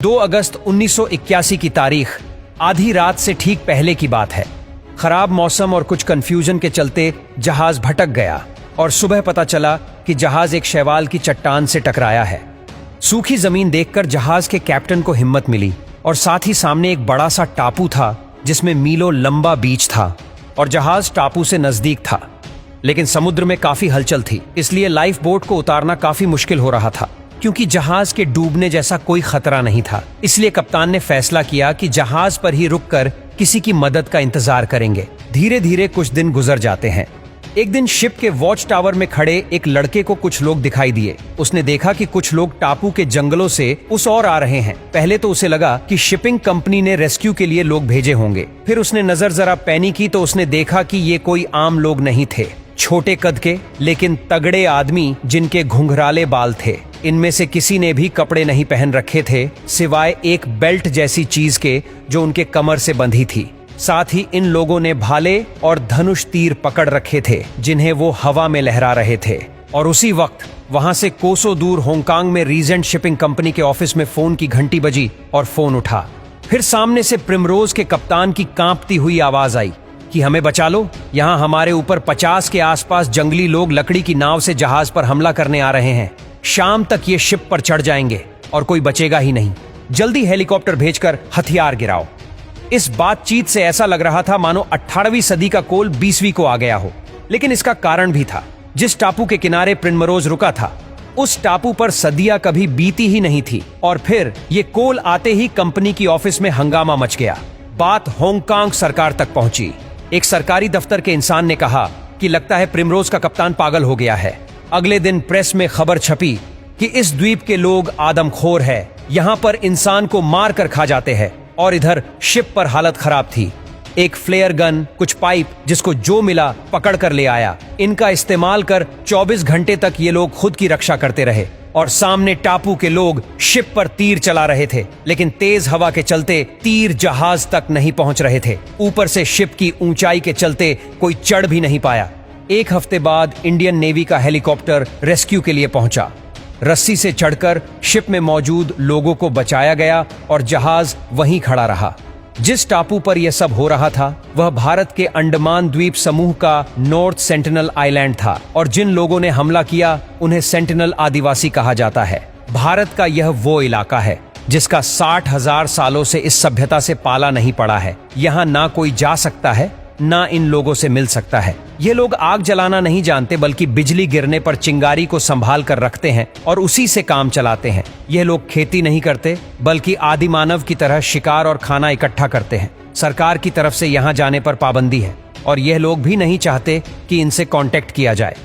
2 अगस्त 1981 की तारीख, आधी रात से ठीक पहले की बात है। खराब मौसम और कुछ कंफ्यूजन के चलते जहाज भटक गया और सुबह पता चला कि जहाज एक शैवाल की चट्टान से टकराया है। सूखी जमीन देखकर जहाज के कैप्टन को हिम्मत मिली और साथ ही सामने एक बड़ा सा टापू था जिसमें मीलों लंबा बीच था और जहाज टापू से नजदीक था। लेकिन समुद्र में काफी हलचल थी, इसलिए लाइफ बोट को उतारना काफी मुश्किल हो रहा था क्योंकि जहाज के डूबने जैसा कोई खतरा नहीं था। इसलिए कप्तान ने फैसला किया कि जहाज पर ही रुककर किसी की मदद का इंतजार करेंगे। धीरे धीरे कुछ दिन गुजर जाते हैं। एक दिन शिप के वॉच टावर में खड़े एक लड़के को कुछ लोग दिखाई दिए। उसने देखा कि कुछ लोग टापू के जंगलों से उस ओर आ रहे हैं। पहले तो उसे लगा कि शिपिंग कंपनी ने रेस्क्यू के लिए लोग भेजे होंगे। फिर उसने नजर जरा पैनी की तो उसने देखा कि ये कोई आम लोग नहीं थे। छोटे कद के लेकिन तगड़े आदमी जिनके घुंघराले बाल थे। इनमें से किसी ने भी कपड़े नहीं पहन रखे थे सिवाय एक बेल्ट जैसी चीज के जो उनके कमर से बंधी थी। साथ ही इन लोगों ने भाले और धनुष तीर पकड़ रखे थे जिन्हें वो हवा में लहरा रहे थे। और उसी वक्त वहां से कोसों दूर हांगकांग में रीजेंट शिपिंग कंपनी के ऑफिस में फोन की घंटी बजी और फोन उठा। फिर सामने से प्रिमरोज के कप्तान की कांपती हुई आवाज आई कि हमें बचा लो, यहाँ हमारे ऊपर 50 के आसपास जंगली लोग लकड़ी की नाव से जहाज पर हमला करने आ रहे हैं। शाम तक ये शिप पर चढ़ जाएंगे और कोई बचेगा ही नहीं। जल्दी हेलीकॉप्टर भेजकर हथियार गिराओ। इस बातचीत से ऐसा लग रहा था मानो 18वीं सदी का कोल 20वीं को आ गया हो। लेकिन इसका कारण भी था। जिस टापू के किनारे प्रिमरोज रुका था उस टापू पर सदियां कभी बीती ही नहीं थी। और फिर ये कोल आते ही कंपनी की ऑफिस में हंगामा मच गया। बात हांगकांग सरकार तक पहुंची। एक सरकारी दफ्तर के इंसान ने कहा कि लगता है प्रिमरोज का कप्तान पागल हो गया है। अगले दिन प्रेस में खबर छपी कि इस द्वीप के लोग आदमखोर है, यहाँ पर इंसान को मार कर खा जाते हैं। और इधर शिप पर हालत खराब थी। एक फ्लेयर गन, कुछ पाइप, जिसको जो मिला पकड़ कर ले आया। इनका इस्तेमाल कर 24 घंटे तक ये लोग खुद की रक्षा करते रहे। और सामने टापू के लोग शिप पर तीर चला रहे थे, लेकिन तेज हवा के चलते तीर जहाज तक नहीं पहुंच रहे थे। ऊपर से शिप की ऊंचाई के चलते कोई चढ़ भी नहीं पाया। 1 हफ्ते बाद इंडियन नेवी का हेलीकॉप्टर रेस्क्यू के लिए पहुंचा। रस्सी से चढ़कर शिप में मौजूद लोगों को बचाया गया और जहाज वहीं खड़ा रहा। जिस टापू पर यह सब हो रहा था वह भारत के अंडमान द्वीप समूह का नॉर्थ सेंटिनल आइलैंड था। और जिन लोगों ने हमला किया उन्हें सेंटिनल आदिवासी कहा जाता है। भारत का यह वो इलाका है जिसका 60,000 सालों से इस सभ्यता से पाला नहीं पड़ा है। यहाँ ना कोई जा सकता है ना इन लोगों से मिल सकता है। ये लोग आग जलाना नहीं जानते बल्कि बिजली गिरने पर चिंगारी को संभाल कर रखते हैं और उसी से काम चलाते हैं। ये लोग खेती नहीं करते बल्कि आदि मानव की तरह शिकार और खाना इकट्ठा करते हैं। सरकार की तरफ से यहाँ जाने पर पाबंदी है और यह लोग भी नहीं चाहते कि इनसे कांटेक्ट किया जाए।